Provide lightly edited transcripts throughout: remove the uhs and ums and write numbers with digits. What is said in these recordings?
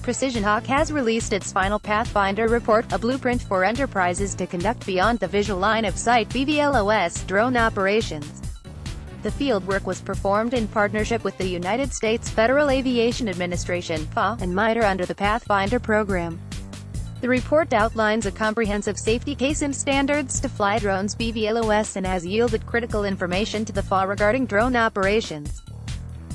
PrecisionHawk has released its final Pathfinder Report, a blueprint for enterprises to conduct beyond the visual line of sight (BVLOS) drone operations. The fieldwork was performed in partnership with the United States Federal Aviation Administration (FAA) and MITRE under the Pathfinder program. The report outlines a comprehensive safety case and standards to fly drones BVLOS and has yielded critical information to the FAA regarding drone operations.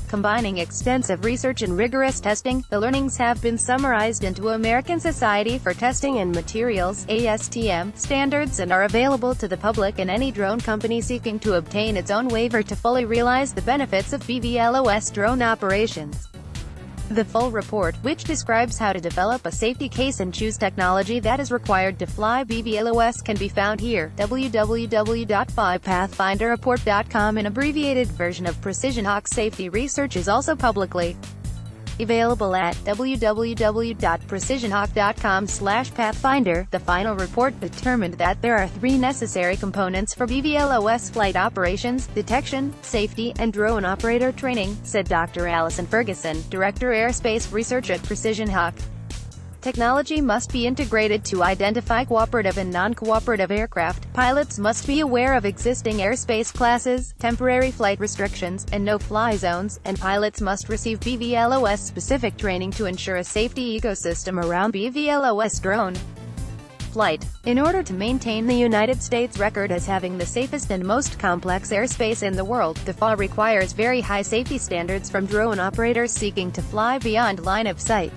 Combining extensive research and rigorous testing, the learnings have been summarized into American Society for Testing and Materials (ASTM) standards and are available to the public and any drone company seeking to obtain its own waiver to fully realize the benefits of BVLOS drone operations. The full report, which describes how to develop a safety case and choose technology that is required to fly BVLOS, can be found here: www.FAA-Pathfinderreport.com. An abbreviated version of PrecisionHawk safety research is also publicly available at www.precisionhawk.com/pathfinder. The final report determined that there are three necessary components for BVLOS flight operations: detection, safety, and drone operator training, said Dr. Allison Ferguson, Director Airspace Research at PrecisionHawk. Technology must be integrated to identify cooperative and non-cooperative aircraft. Pilots must be aware of existing airspace classes, temporary flight restrictions, and no-fly zones, and pilots must receive BVLOS-specific training to ensure a safety ecosystem around BVLOS drone flight. In order to maintain the United States record as having the safest and most complex airspace in the world, the FAA requires very high safety standards from drone operators seeking to fly beyond line of sight.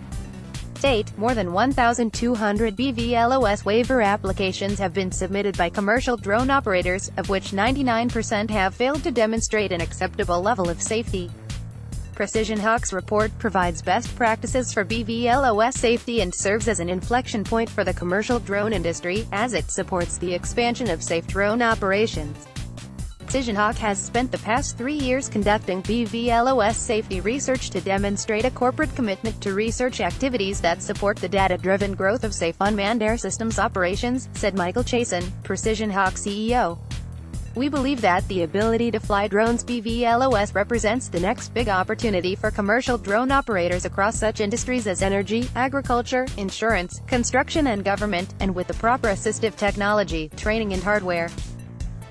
More than 1,200 BVLOS waiver applications have been submitted by commercial drone operators, of which 99% have failed to demonstrate an acceptable level of safety. PrecisionHawk's report provides best practices for BVLOS safety and serves as an inflection point for the commercial drone industry, as it supports the expansion of safe drone operations. PrecisionHawk has spent the past 3 years conducting BVLOS safety research to demonstrate a corporate commitment to research activities that support the data-driven growth of safe unmanned air systems operations, said Michael Chasen, PrecisionHawk CEO. We believe that the ability to fly drones BVLOS represents the next big opportunity for commercial drone operators across such industries as energy, agriculture, insurance, construction and government, and with the proper assistive technology, training and hardware,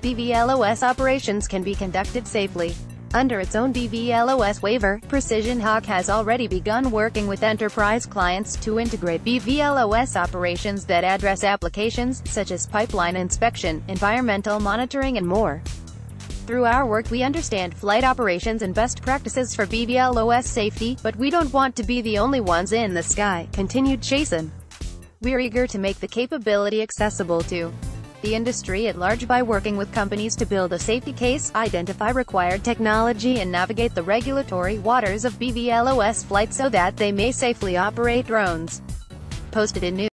BVLOS operations can be conducted safely. Under its own BVLOS waiver, PrecisionHawk has already begun working with enterprise clients to integrate BVLOS operations that address applications such as pipeline inspection, environmental monitoring and more. Through our work we understand flight operations and best practices for BVLOS safety, but we don't want to be the only ones in the sky, continued Chasen. We're eager to make the capability accessible to the industry at large by working with companies to build a safety case, identify required technology and navigate the regulatory waters of BVLOS flight so that they may safely operate drones. Posted in News.